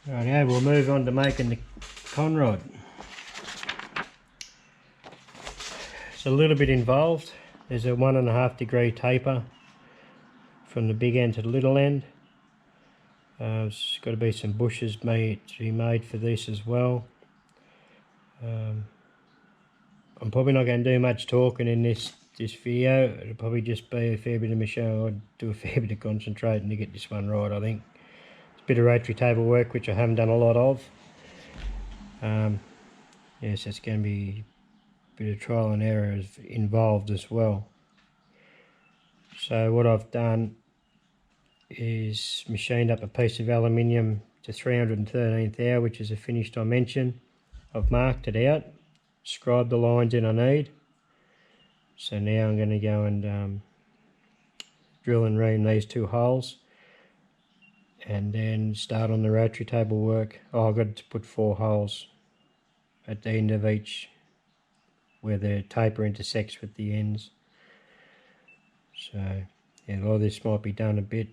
Right now we'll move on to making the conrod. It's a little bit involved. There's a 1.5 degree taper from the big end to the little end. There's got to be some bushes to be made for this as well. I'm probably not going to do much talking in this video. It'll probably just be a fair bit of my show. I'd do a fair bit of concentrating to get this one right, I think. It's a bit of rotary table work which I haven't done a lot of. Yes, it's going to be a bit of trial and error involved as well. So what I've done is machined up a piece of aluminium to 313 thou, which is a finished dimension. I've marked it out, scribed the lines in I need. So now I'm going to go and drill and ream these 2 holes and then start on the rotary table work. Oh, I've got to put 4 holes at the end of each where the taper intersects with the ends. So yeah, a lot of this might be done a bit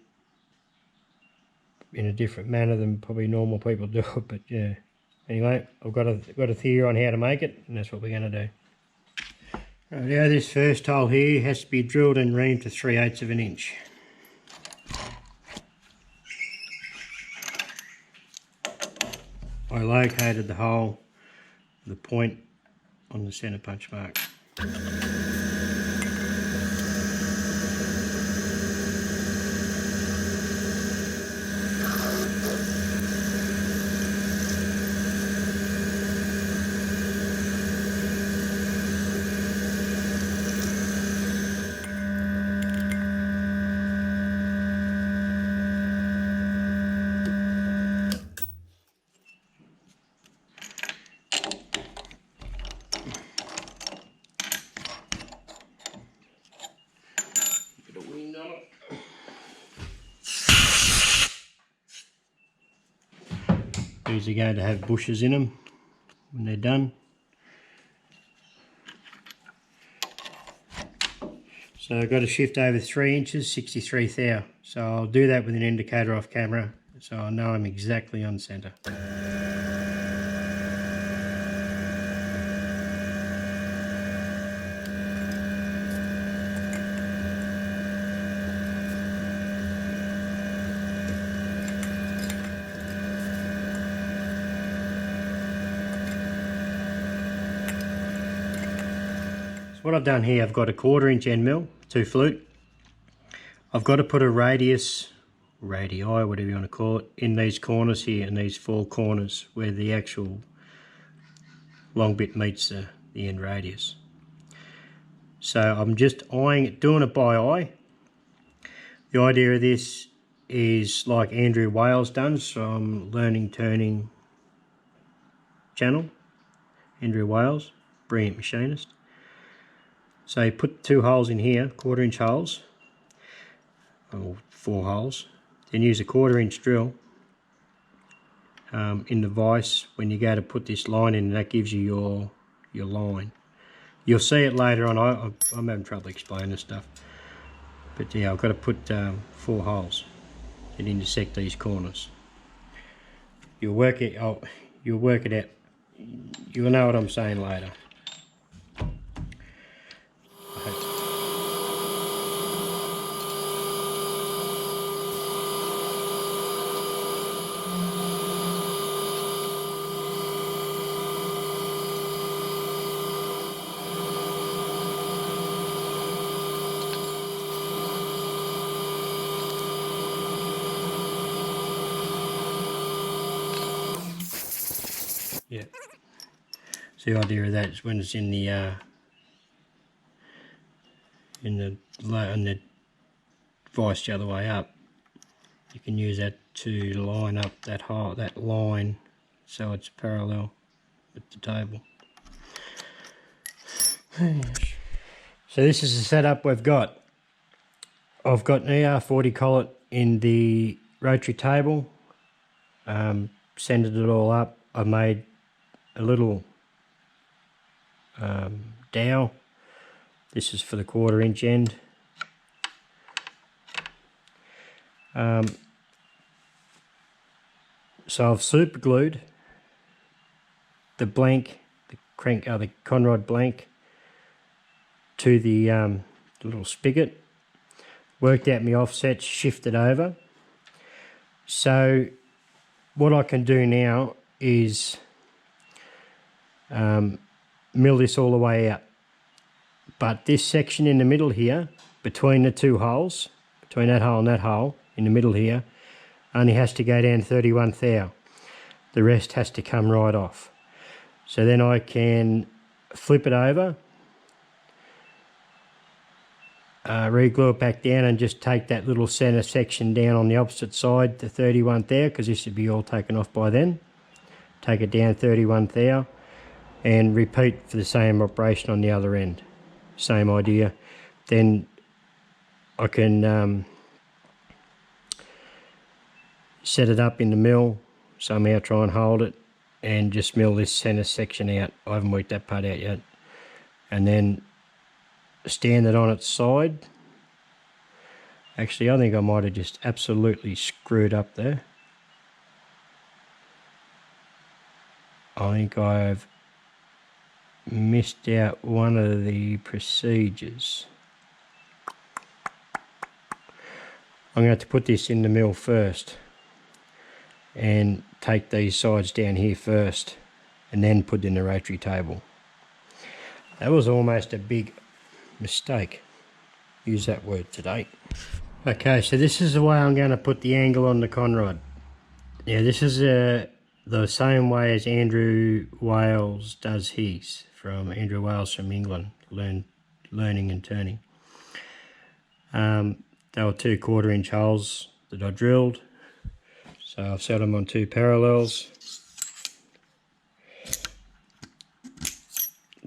in a different manner than probably normal people do it, but yeah. Anyway, I've got a theory on how to make it, and that's what we're going to do. Right, now this first hole here has to be drilled and reamed to 3/8 of an inch. I located the hole, the point on the centre punch mark. These are going to have bushes in them when they're done. So I've got to shift over 3 inches, 63 thou. So I'll do that with an indicator off camera, so I know I'm exactly on centre. What I've done here, I've got a 1/4 inch end mill, 2 flute. I've got to put a radii, whatever you want to call it, in these corners here, in these 4 corners where the actual long bit meets the end radius. So I'm just eyeing it, doing it by eye. The idea of this is like Andrew Wales done from Learning Turning channel. Andrew Wales, brilliant machinist. So you put 2 holes in here, 1/4 inch holes, or 4 holes. Then use a 1/4 inch drill in the vise when you go to put this line in, and that gives you your line. You'll see it later on. I'm having trouble explaining this stuff. But yeah, I've got to put 4 holes that intersect these corners. You'll work it out. You'll know what I'm saying later. Yeah. So the idea of that is when it's in the vice the other way up, you can use that to line up that line so it's parallel with the table. So this is the setup we've got. I've got an ER40 collet in the rotary table, centered it all up. I made a little dowel. This is for the 1/4 inch end. So I've super glued the blank, the conrod blank to the little spigot, worked out my offsets, shifted over. So what I can do now is mill this all the way out. But this section in the middle here, between the two holes, between that hole and that hole, in the middle here, only has to go down 31 thou. The rest has to come right off. So then I can flip it over, re-glue it back down and just take that little centre section down on the opposite side to 31 thou, because this should be all taken off by then. Take it down 31 thou and repeat for the same operation on the other end. Same idea. Then I can set it up in the mill, somehow try and hold it and just mill this centre section out. I haven't worked that part out yet. And then stand it on its side. Actually, I think I might have just absolutely screwed up there. I think I've missed out one of the procedures. I'm going to have to put this in the mill first and take these sides down here first and then put in the rotary table. That was almost a big mistake. Use that word today. Okay, so this is the way I'm going to put the angle on the conrod. Yeah, this is the same way as Andrew Wales does his, from Andrew Wales from England, learning and turning. They were 2 1/4-inch holes that I drilled. So I've set them on 2 parallels.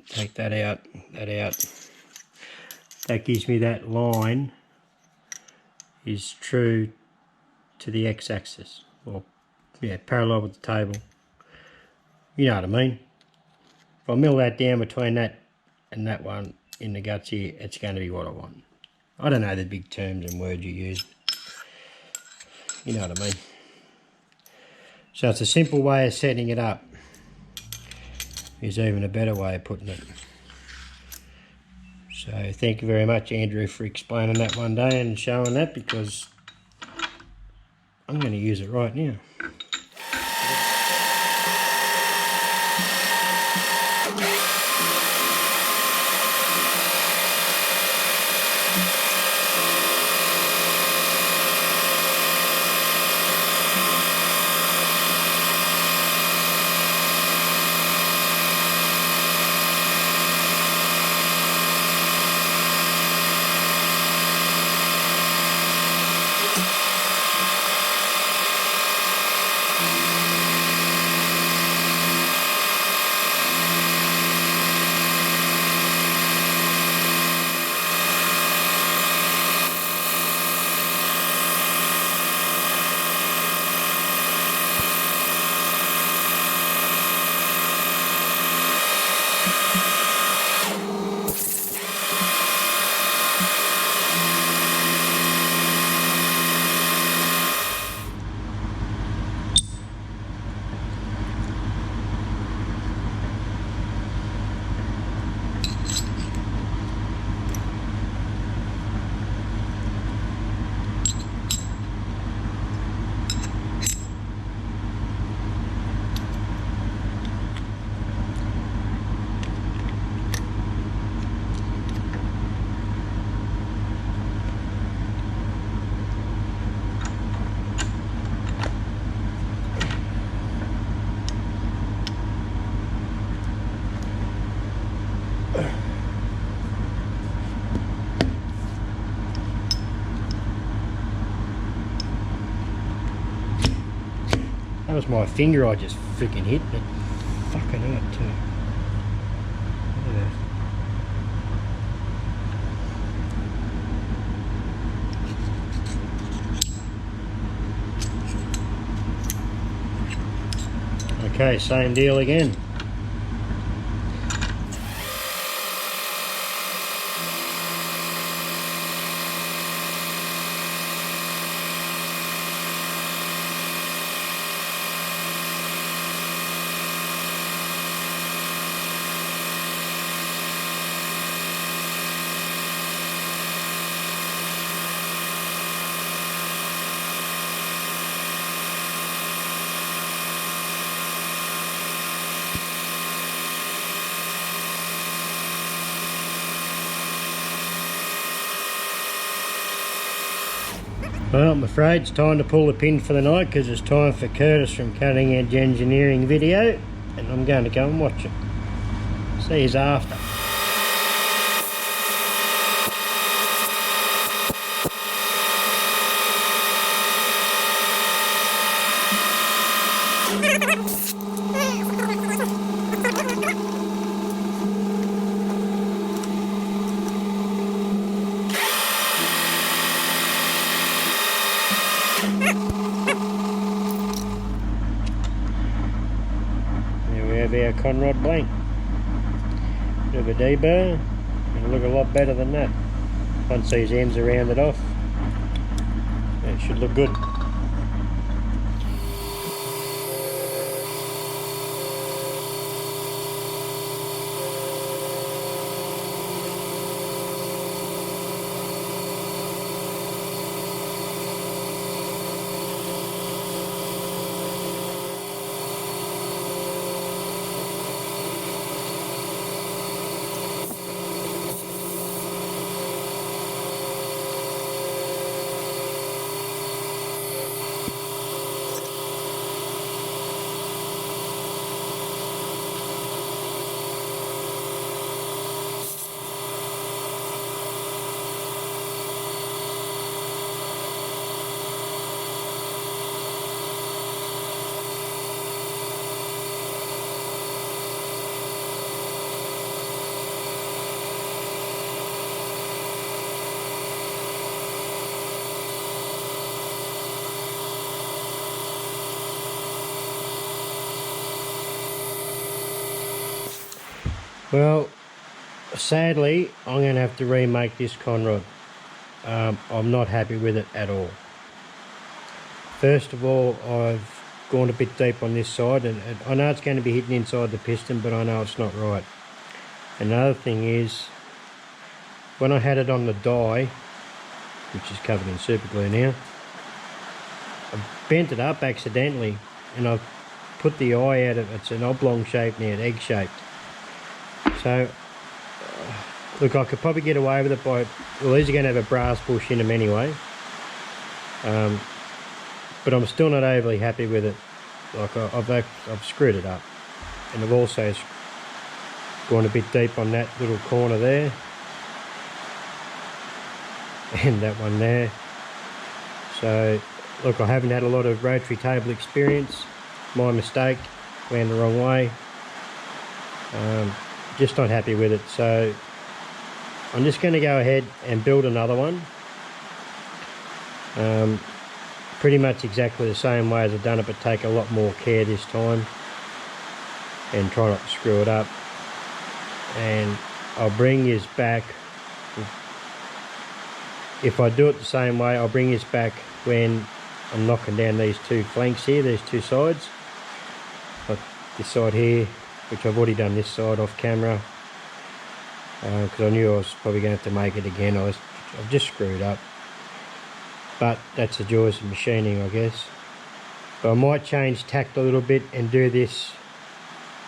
Take that out, that out. That gives me that line is true to the x-axis, or yeah, parallel with the table. You know what I mean. If I mill that down between that and that one in the guts here, it's going to be what I want. I don't know the big terms and words you use. You know what I mean. So it's a simple way of setting it up. There's even a better way of putting it. So thank you very much, Andrew, for explaining that one day and showing that, because I'm going to use it right now. That was my finger I just freaking hit, but fucking hurt too. Yeah. Okay, same deal again. Well, I'm afraid it's time to pull the pin for the night because it's time for Curtis from Cutting Edge Engineering video, and I'm going to go and watch it. See you after. There we have our conrod blank. Bit of a deburr. It'll look a lot better than that. Once these ends are rounded off, it should look good. Well, sadly, I'm going to have to remake this conrod. I'm not happy with it at all. First of all, I've gone a bit deep on this side, and I know it's going to be hitting inside the piston, but I know it's not right. Another thing is, when I had it on the die, which is covered in super glue now, I bent it up accidentally, and I've put the eye out of it. It's an oblong shape now, egg shaped. So, look, I could probably get away with it by, well, these are going to have a brass bush in them anyway. But I'm still not overly happy with it. Like, I've screwed it up. And I've also gone a bit deep on that little corner there. And that one there. So, look, I haven't had a lot of rotary table experience. My mistake, went the wrong way. Just not happy with it, so I'm just going to go ahead and build another one, pretty much exactly the same way as I've done it, but take a lot more care this time and try not to screw it up. And I'll bring this back, if I do it the same way, I'll bring this back when I'm knocking down these two flanks here, these two sides, like this side here, which I've already done this side off camera, because I knew I was probably going to have to make it again. I've just screwed up, but that's the joys of machining, I guess. But I might change tact a little bit and do this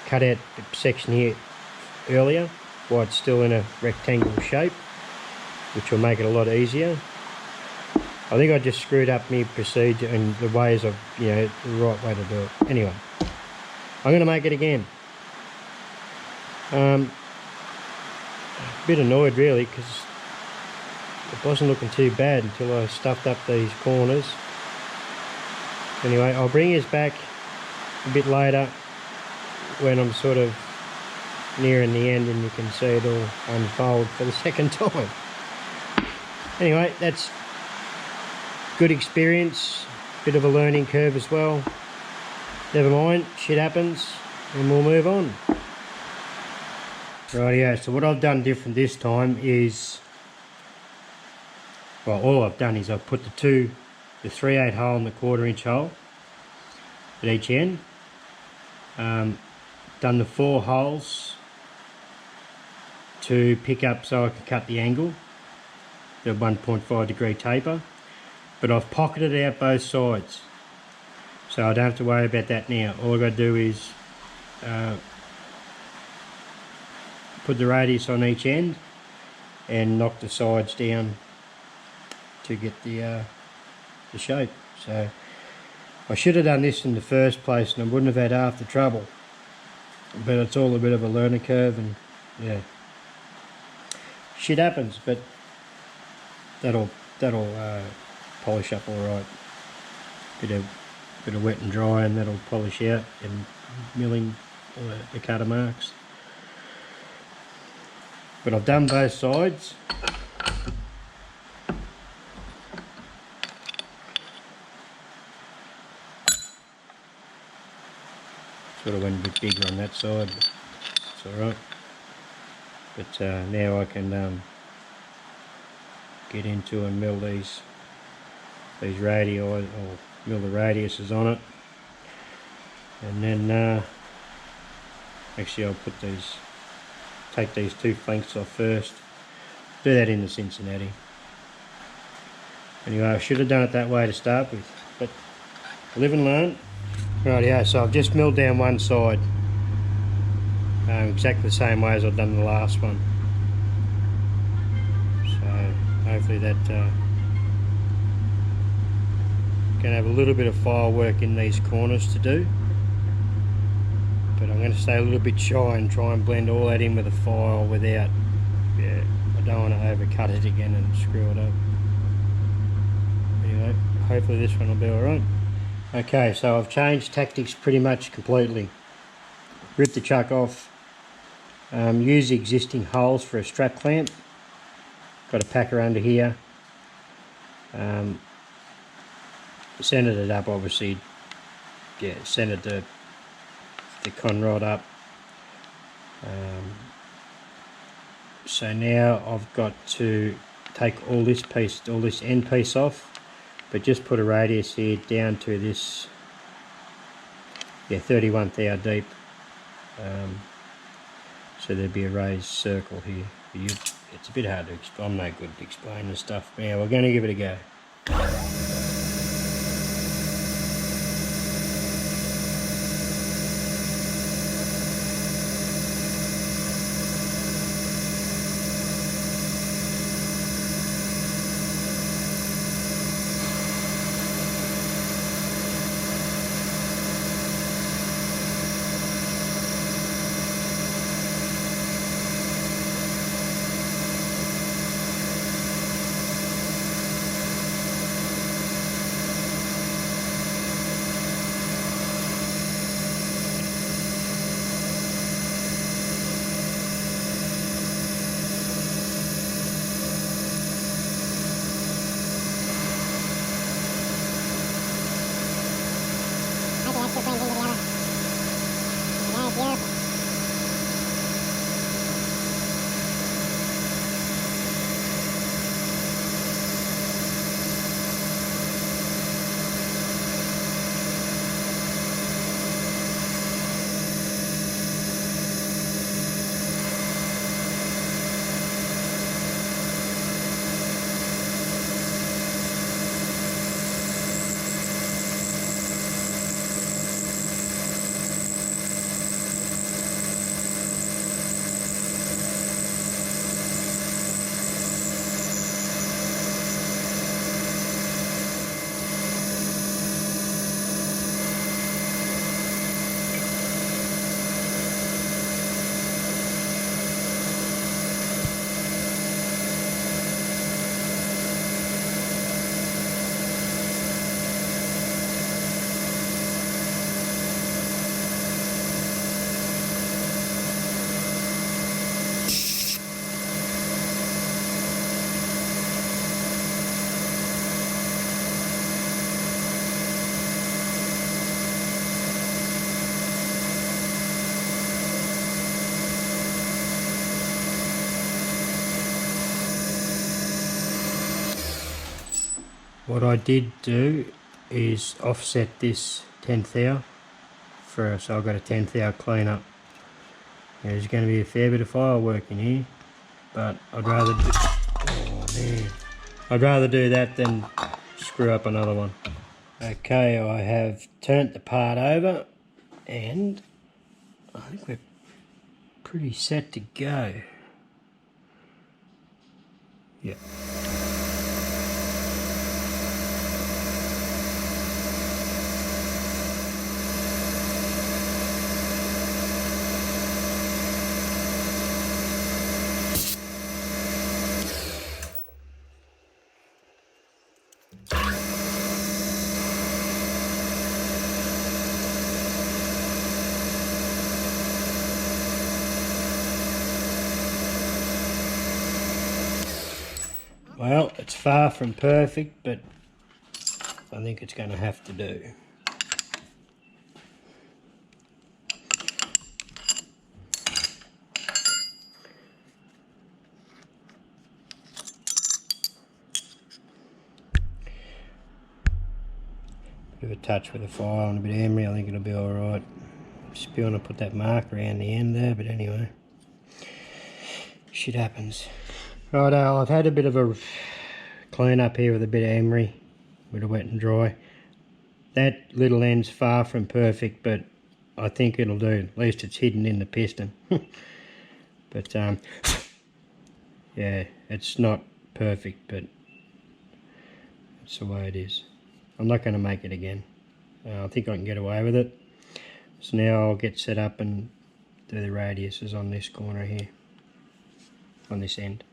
cut out section here earlier while it's still in a rectangle shape, which will make it a lot easier. I think I just screwed up my procedure and the ways of, the right way to do it. Anyway, I'm going to make it again. A bit annoyed really, because it wasn't looking too bad until I stuffed up these corners. Anyway, I'll bring this back a bit later when I'm sort of nearing the end and you can see it all unfold for the second time. Anyway, that's good experience, bit of a learning curve as well. Never mind, shit happens and we'll move on. Rightio, so what I've done different this time is, well, all I've done is I've put the 3/8 hole and the 1/4 inch hole at each end. Done the 4 holes to pick up so I can cut the angle, the 1.5 degree taper, but I've pocketed out both sides, so I don't have to worry about that now. All I've got to do is put the radius on each end and knock the sides down to get the the shape. So I should have done this in the first place and I wouldn't have had half the trouble. But it's all a bit of a learning curve, and yeah, shit happens. But that'll polish up all right. Bit of wet and dry, and that'll polish out and milling all the cutter marks. But I've done both sides. Sort of went a bit bigger on that side, but it's alright. But now I can get into and mill these radii, or mill the radiuses on it. And then actually I'll take these two flanks off first. Do that in the Cincinnati. Anyway, I should have done it that way to start with, but live and learn. Rightio, so I've just milled down one side, exactly the same way as I've done the last one. So hopefully that gonna have a little bit of file work in these corners to do, but I'm going to stay a little bit shy and try and blend all that in with a file without, yeah, I don't want to overcut it again and screw it up. Anyway, hopefully this one will be alright. Okay, so I've changed tactics pretty much completely. Ripped the chuck off, used the existing holes for a strap clamp. Got a packer under here. Centered it up, obviously. Yeah, centered the conrod up. So now I've got to take all this end piece off, but just put a radius here down to this, yeah, 31 thou deep. So there'd be a raised circle here. It's a bit hard to explain. I'm no good at explaining stuff. Now we're going to give it a go. What I did do is offset this 10th thou so I've got a 10th thou clean up. There's going to be a fair bit of firework in here, but I'd rather do that than screw up another one. Okay, I have turned the part over and I think we're pretty set to go. Yeah. Well, it's far from perfect, but I think it's going to have to do. Bit of a touch with a file and a bit of emery, I think it'll be alright. Just be want to put that mark around the end there, but anyway. Shit happens. Righto, I've had a bit of a clean up here with a bit of emery, a bit of wet and dry. That little end's far from perfect, but I think it'll do. At least it's hidden in the piston. But yeah, it's not perfect, but it's the way it is. I'm not going to make it again. I think I can get away with it. So now I'll get set up and do the radiuses on this corner here, on this end.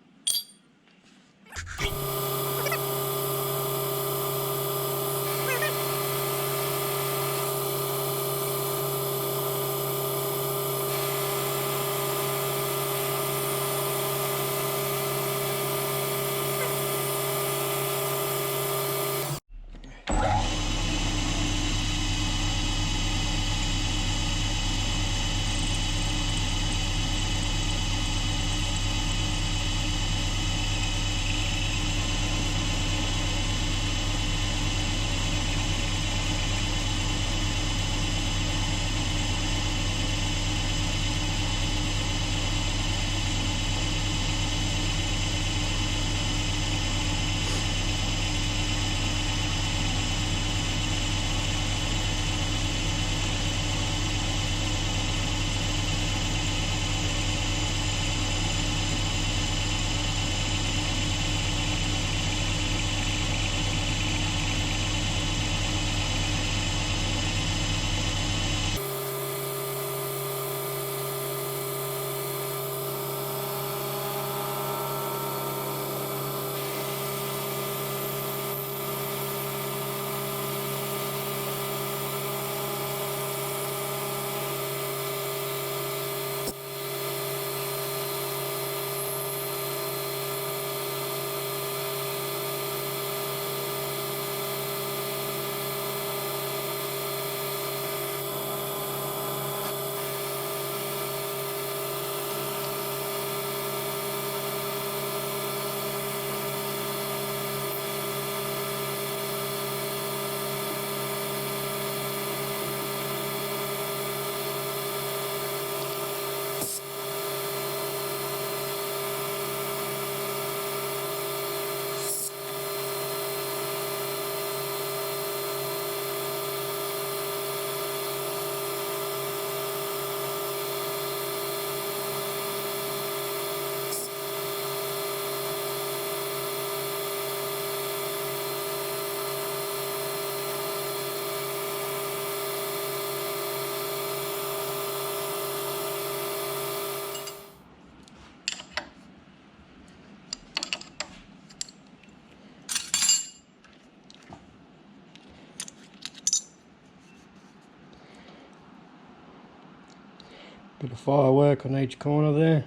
Bit of firework on each corner there,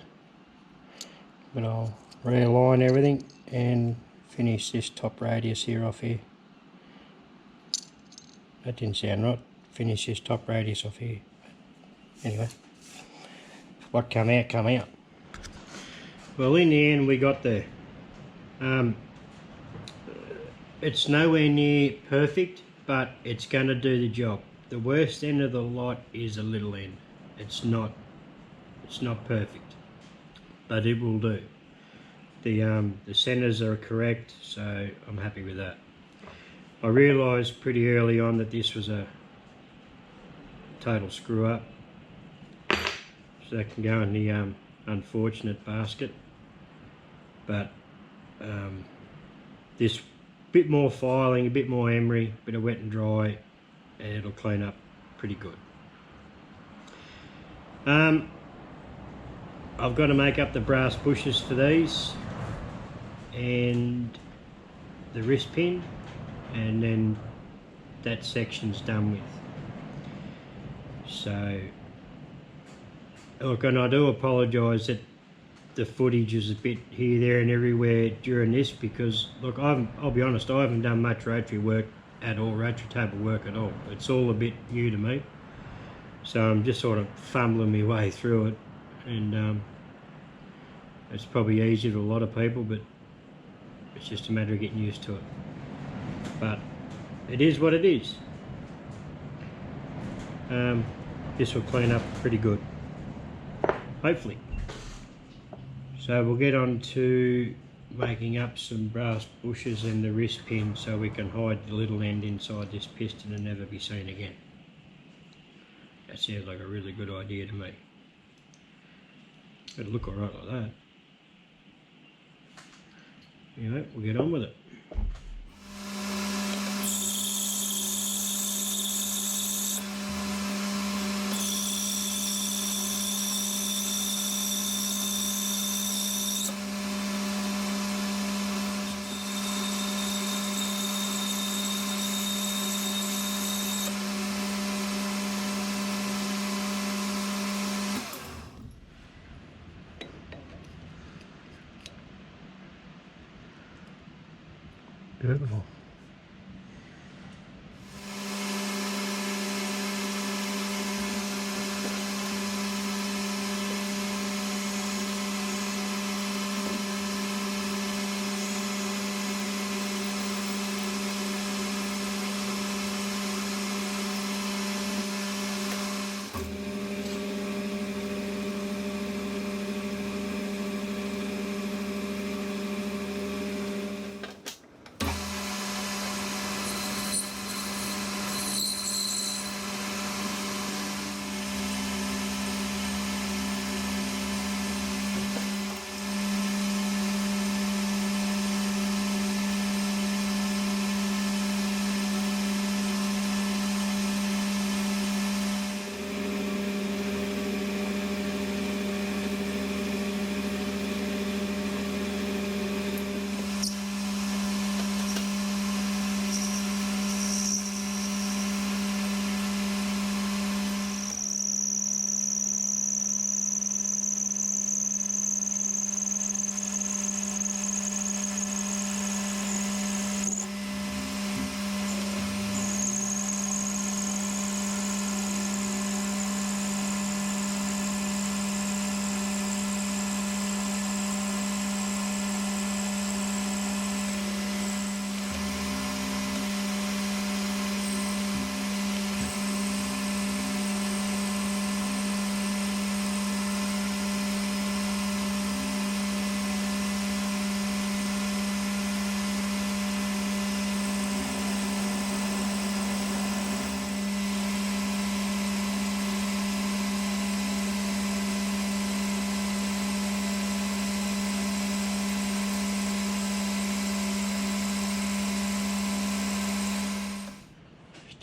but I'll realign everything and finish this top radius here off here. That didn't sound right. Finish this top radius off here. Anyway, what come out, come out. Well, in the end we got there. It's nowhere near perfect, but it's going to do the job. The worst end of the lot is a little end. It's not perfect, but it will do. The centers are correct, so I'm happy with that. I realised pretty early on that this was a total screw up, so that can go in the unfortunate basket. But this bit more filing, a bit more emery, a bit of wet and dry, and it'll clean up pretty good. I've got to make up the brass bushes for these and the wrist pin, and then that section's done with. So look, and I do apologise that the footage is a bit here, there and everywhere during this, because look, I'll be honest, I haven't done much rotary work at all, rotary table work at all. It's all a bit new to me, so I'm just sort of fumbling my way through it, and it's probably easier to a lot of people, but it's just a matter of getting used to it. But it is what it is. This will clean up pretty good, hopefully. So we'll get on to making up some brass bushes and the wrist pin so we can hide the little end inside this piston and never be seen again. That sounds like a really good idea to me. It'll look alright like that. Anyway, we'll get on with it. Beautiful.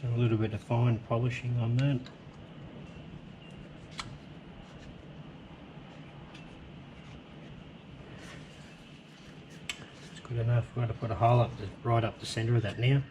A little bit of fine polishing on that. It's good enough. We're going to put a hole right up the centre of that now.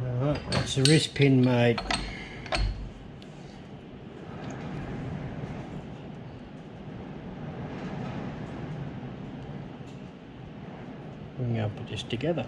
Alright, that's the wrist pin made. We're going to put this together.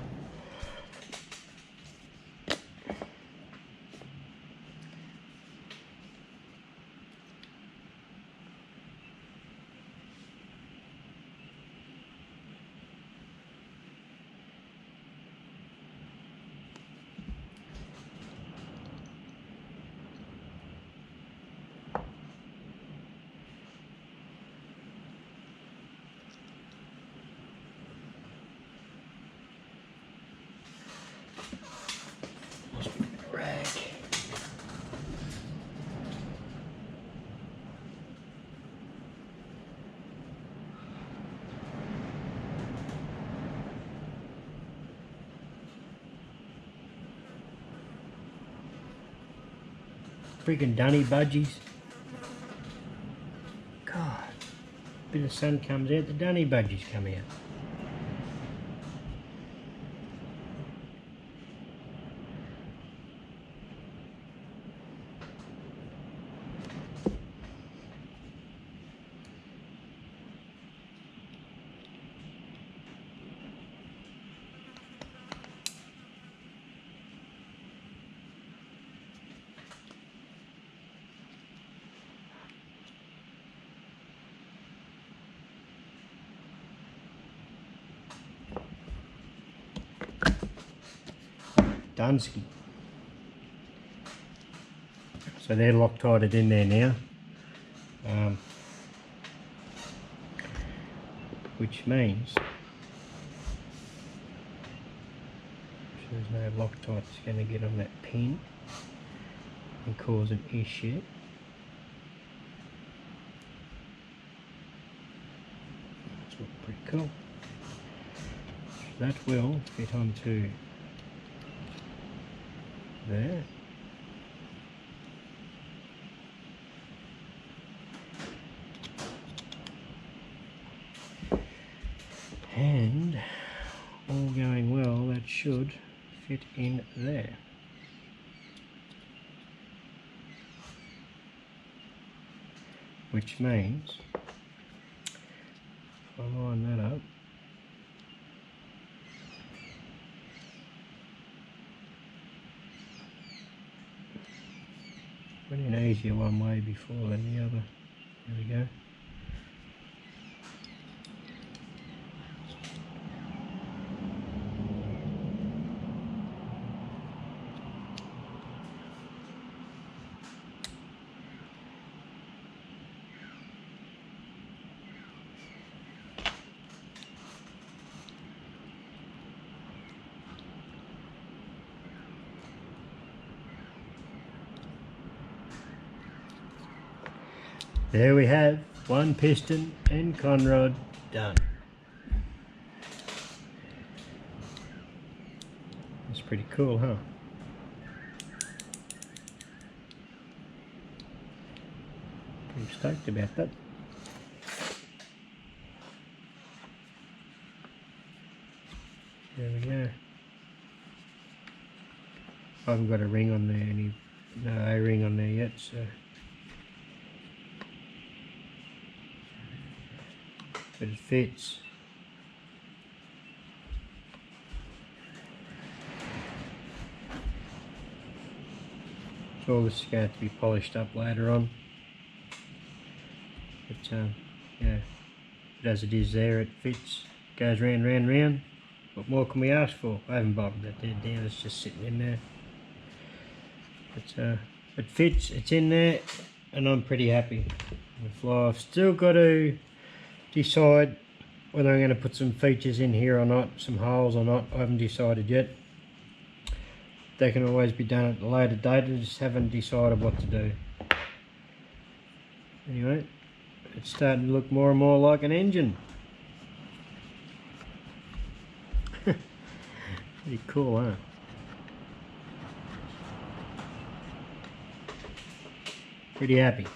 Freaking dunny budgies. God, a bit of sun comes out, the dunny budgies come out. Dunsky. So they're Loctited in there now, which means there's no Loctite that's going to get on that pin and cause an issue. That's pretty cool. So that will fit onto there. And all going well, that should fit in there. Which means if I line that up, went in easier one way before than the other. There we go. There we have one piston and conrod done. That's pretty cool, huh? Pretty stoked about that. There we go. I haven't got a ring on there, no A-ring on there yet, so but it fits. So all this is going to have to be polished up later on. But yeah, as it is there, it fits. Goes round, round, round. What more can we ask for? I haven't bothered that there down, it's just sitting in there. But it fits, it's in there, and I'm pretty happy. I've still got to decide whether I'm going to put some features in here or not, some holes or not. I haven't decided yet. They can always be done at a later date. I just haven't decided what to do. Anyway, it's starting to look more and more like an engine. Pretty cool, huh? Pretty happy.